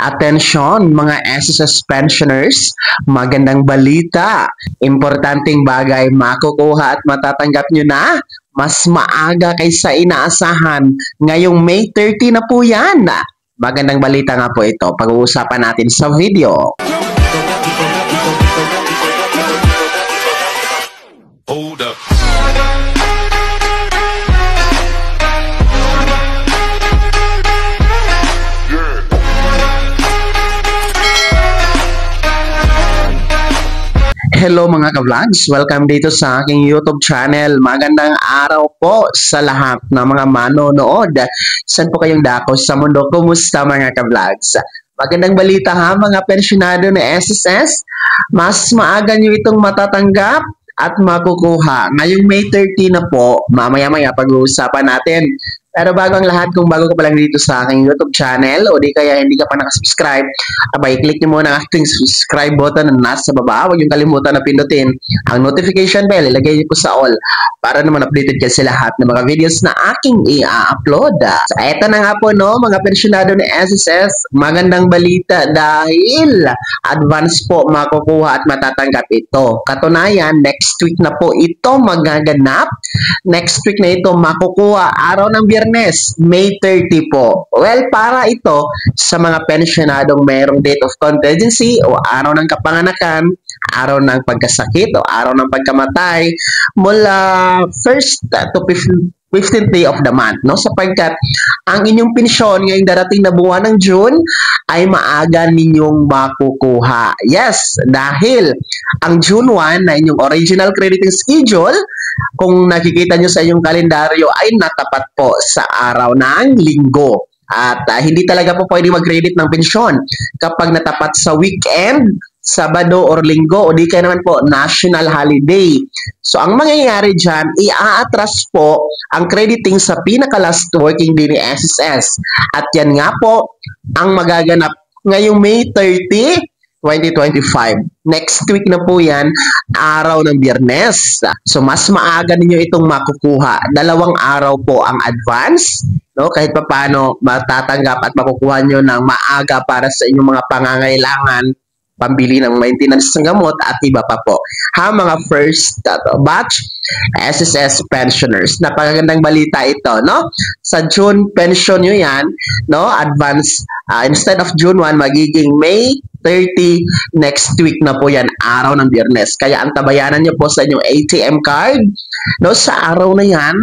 Atensyon mga SSS pensioners, magandang balita. Importanteng bagay makukuha at matatanggap nyo na mas maaga kaysa inaasahan. Ngayong May 30 na po yan. Magandang balita nga po ito. Pag-uusapan natin sa video. Hold up. Hello mga ka-vlogs! Welcome dito sa aking YouTube channel. Magandang araw po sa lahat ng mga manonood. Saan po kayong dako sa mundo? Kumusta mga ka-vlogs? Magandang balita ha mga pensyonado na SSS. Mas maaga nyo itong matatanggap at makukuha. Ngayong May 30 na po, mamaya-maya pag-uusapan natin. Pero bago ang lahat, kung bago ka pa lang dito sa aking YouTube channel o di kaya hindi ka pa nakasubscribe, abay, click nyo muna ang ating subscribe button na nasa baba. Huwag yung kalimutan na pindutin ang notification bell. Ilagay nyo po sa all para naman updated ka sa lahat ng mga videos na aking i-upload. So, eto na nga po no, mga pensyonado ni SSS, magandang balita dahil advance po makukuha at matatanggap ito. Katunayan, next week na po ito magaganap. Next week na ito makukuha araw ng Biyernes, May 30 po. Well, para ito sa mga pensyonadong mayroong date of contingency o araw ng kapanganakan, araw ng pagkasakit o araw ng pagkamatay mula 1st to 15th day of the month, no? Sapagkat ang inyong pensyon ngayong darating na buwan ng June ay maaga ninyong makukuha. Yes, dahil ang June 1 na inyong original crediting schedule, kung nakikita nyo sa inyong kalendaryo, ay natapat po sa araw ng linggo. At hindi talaga po pwede mag-credit ng pensyon kapag natapat sa weekend, Sabado or Linggo, o di kaya naman po national holiday. So, ang mangyayari dyan, i-aatras po ang crediting sa pinaka-last working day ni SSS. At yan nga po ang magaganap ngayong May 30, 2025. Next week na po yan, araw ng Biyernes. So, mas maaga ninyo itong makukuha. 2 araw po ang advance. No? Kahit pa paano matatanggap at makukuha nyo ng maaga para sa inyong mga pangangailangan, pambili ng maintenance ng gamot at iba pa po. Ha, mga first batch SSS pensioners. Napakagandang balita ito, no? Sa June pension nyo yan, no? Advance, instead of June 1, magiging May 30 next week na po yan, araw ng Biyernes. Kaya ang tabayanan nyo po sa inyong ATM card, no? Sa araw na yan,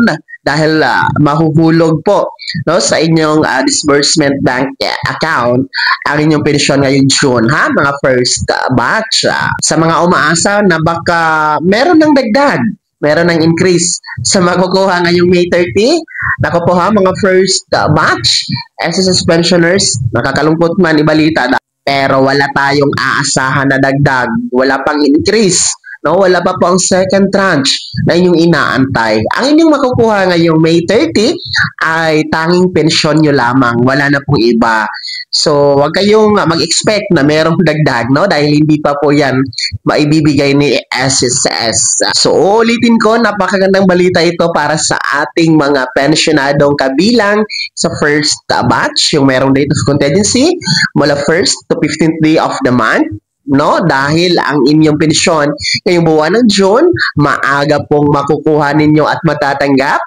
dahil mahuhulog po no sa inyong disbursement bank account ang inyong pensyon ngayong June, ha, mga first batch. Sa mga umaasa na baka meron ng dagdag, meron ng increase sa makukuha ngayong May 30, nako po ha, mga first batch SSS pensioners, nakakalungkot man ibalita, pero wala tayong aasahan na dagdag, wala pang increase. No, wala pa po ang second tranche na inyong inaantay. Ang inyong makukuha ngayong May 30 ay tanging pensyon nyo lamang. Wala na pong iba. So, wag kayong mag-expect na merong dagdag, no? Dahil hindi pa po yan maibibigay ni SSS. So, ulitin ko, napakagandang balita ito para sa ating mga pensyonadong kabilang sa first batch, yung merong date of contingency, mula 1st to 15th day of the month. No, dahil ang inyong pensyon ngayong buwan ng June, maaga pong makukuha ninyo at matatanggap,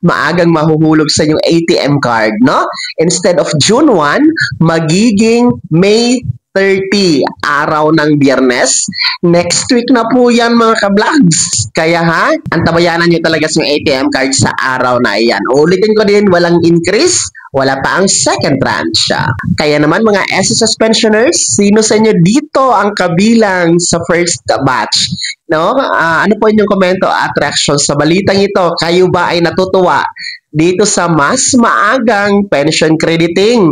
maagang mahuhulog sa inyong ATM card, no? Instead of June 1, magiging May 30, araw ng Biyernes. Next week na po yan mga ka-vlogs. Kaya ha, ang tabayanan nyo talaga sa ATM card sa araw na iyan. Ulitin ko din, walang increase, wala pa ang second tranche. Kaya naman mga SSS pensioners, sino sa inyo dito ang kabilang sa first batch? No? Ano po inyong komento at reaction sa balitang ito? Kayo ba ay natutuwa dito sa mas maagang pension crediting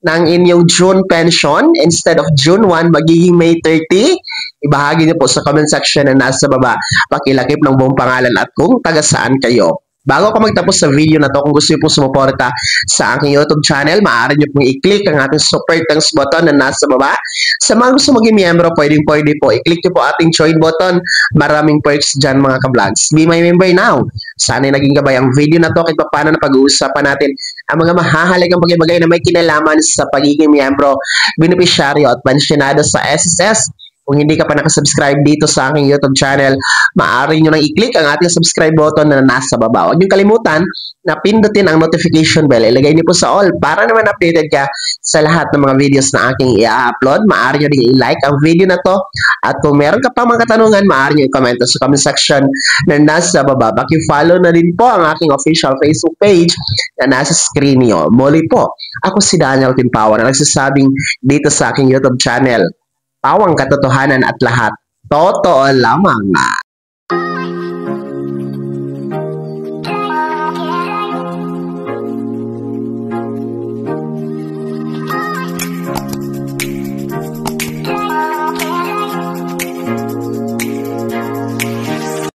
ng inyong June pension instead of June 1 magiging May 30? Ibahagi niyo po sa comment section na nasa baba. Pakilakip ng buong pangalan at kung taga saan kayo. Bago ako magtapos sa video na to, kung gusto niyo po sumuporta sa aking YouTube channel, maaari niyo pong i-click ang ating super thanks button na nasa baba. Sa mga gusto maging miyembro, pwede po. I-click niyo po ating join button. Maraming perks dyan mga ka-vlogs. Be my member now. Sana naging gabay ang video na to kahit paano na pag-uusapan natin ang mga mahahalagang bagay-bagay na may kinalaman sa pagiging miyembro, benepisyaryo at pensyonado sa SSS. Kung hindi ka pa nakasubscribe dito sa aking YouTube channel, maaari nyo nang i-click ang ating subscribe button na nasa baba. Huwag nyo kalimutan na pindutin ang notification bell. Ilagay niyo po sa all para naman updated ka sa lahat ng mga videos na aking i-upload. Maaari nyo din i-like ang video na to. At kung meron ka pa mga katanungan, maaari nyo i-comment sa comment section na nasa baba. Paki-follow na din po ang aking official Facebook page na nasa screen nyo. Muli po, ako si Daniel Timpower na nagsasabing dito sa aking YouTube channel. Pawang katotohanan at lahat. Totoo lamang.